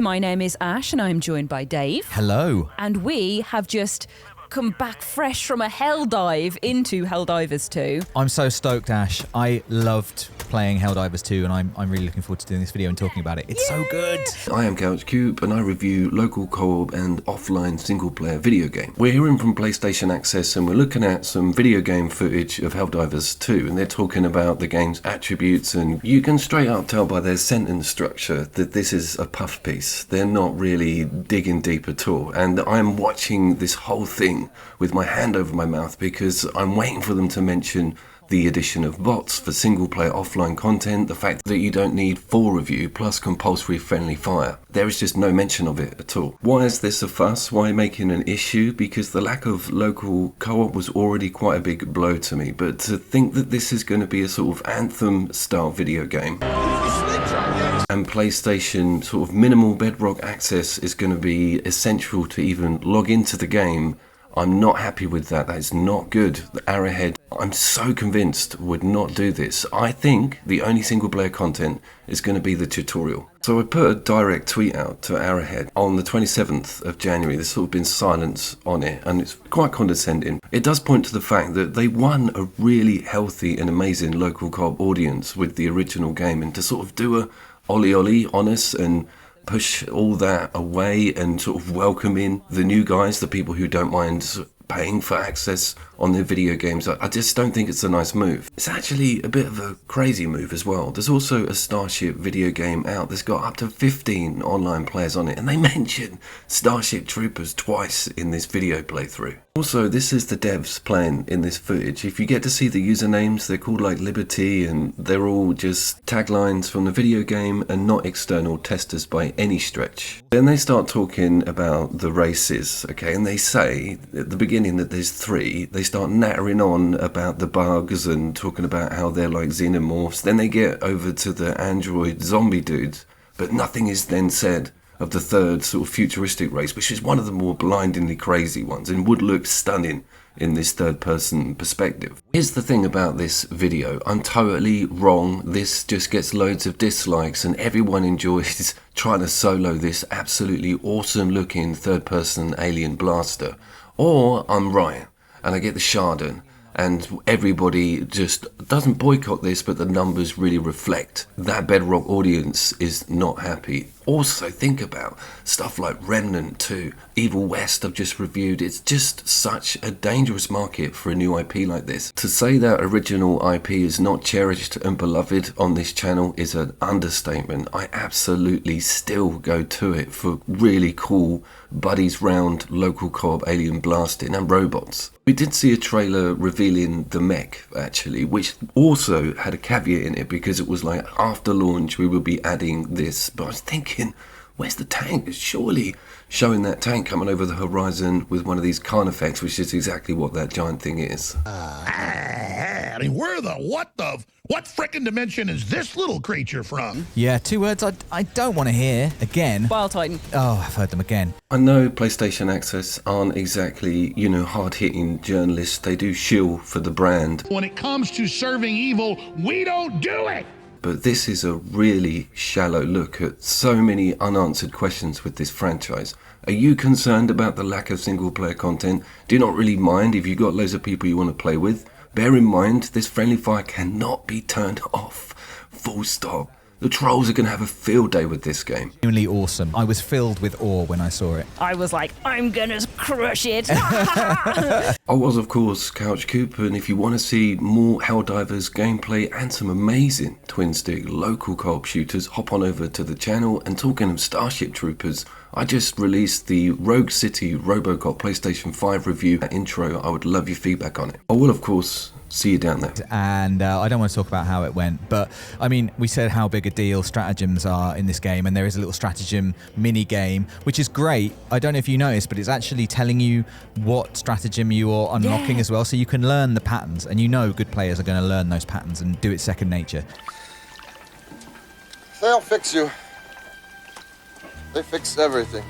My name is Ash and I'm joined by Dave. Hello. And we have just come back fresh from a hell dive into Helldivers 2. I'm so stoked, Ash. I loved playing Helldivers 2 and I'm really looking forward to doing this video and talking about it. It's so good. I am CouchCube and I review local co-op and offline single-player video game. We're hearing from PlayStation Access and we're looking at some video game footage of Helldivers 2 and they're talking about the game's attributes, and you can straight up tell by their sentence structure that this is a puff piece. They're not really digging deep at all, and I'm watching this whole thing with my hand over my mouth because I'm waiting for them to mention the addition of bots for single-player offline content, the fact that you don't need 4 of you plus compulsory friendly fire. There is just no mention of it at all. Why is this a fuss? Why making an issue? Because the lack of local co-op was already quite a big blow to me, but to think that this is going to be a sort of Anthem-style video game and PlayStation sort of minimal bedrock access is going to be essential to even log into the game, I'm not happy with that. That is not good. The Arrowhead, I'm so convinced, would not do this. I think the only single player content is going to be the tutorial. So I put a direct tweet out to Arrowhead on the 27th of January. There's sort of been silence on it and it's quite condescending. It does point to the fact that they won a really healthy and amazing local co-op audience with the original game, and to sort of do a ollie on us and push all that away and sort of welcome in the new guys, the people who don't mind paying for access on their video games. I just don't think it's a nice move. It's actually a bit of a crazy move as well. There's also a Starship video game out that's got up to 15 online players on it, and they mention Starship Troopers twice in this video playthrough. Also, this is the devs playing in this footage. If you get to see the usernames, they're called like Liberty, and they're all just taglines from the video game and not external testers by any stretch. Then they start talking about the races, okay, and they say at the beginning that there's 3. They start nattering on about the bugs and talking about how they're like xenomorphs. Then they get over to the android zombie dudes, but nothing is then said of the 3rd sort of futuristic race, which is one of the more blindingly crazy ones and would look stunning in this 3rd person perspective. Here's the thing about this video. I'm totally wrong. This just gets loads of dislikes and everyone enjoys trying to solo this absolutely awesome looking 3rd person alien blaster. Or I'm right and I get the Chardon and everybody just doesn't boycott this, but the numbers really reflect that bedrock audience is not happy. Also think about stuff like Remnant 2, Evil West I've just reviewed. It's just such a dangerous market for a new IP like this. To say that original IP is not cherished and beloved on this channel is an understatement. I absolutely still go to it for really cool buddies round local co-op alien blasting and robots. We did see a trailer revealing the mech actually, which also had a caveat in it because it was like after launch we will be adding this, but I was thinking, where's the tank? Surely showing that tank coming over the horizon with one of these Carnifex, which is exactly what that giant thing is. I mean, what frickin' dimension is this little creature from? Yeah, 2 words I don't want to hear again. Wild Titan. Oh, I've heard them again. I know PlayStation Access aren't exactly, hard-hitting journalists. They do shill for the brand. When it comes to serving evil, we don't do it! But this is a really shallow look at so many unanswered questions with this franchise. Are you concerned about the lack of single-player content? Do you not really mind if you've got loads of people you want to play with? Bear in mind, this friendly fire cannot be turned off. Full stop. The trolls are going to have a field day with this game. Genuinely awesome. I was filled with awe when I saw it. I was like, I'm gonna crush it. I was, of course, CouchCube, and if you want to see more Helldivers gameplay and some amazing twin-stick local co-op shooters, hop on over to the channel. And talking of Starship Troopers, I just released the Rogue City Robocop PlayStation 5 review intro. I would love your feedback on it. I will, of course, see you down there. And I don't want to talk about how it went, but I mean, we said how big a deal stratagems are in this game, and there is a little stratagem mini game, which is great. I don't know if you noticed, but it's actually telling you what stratagem you are unlocking as well, so you can learn the patterns, and good players are going to learn those patterns and do it second nature. They'll fix you. They fix everything.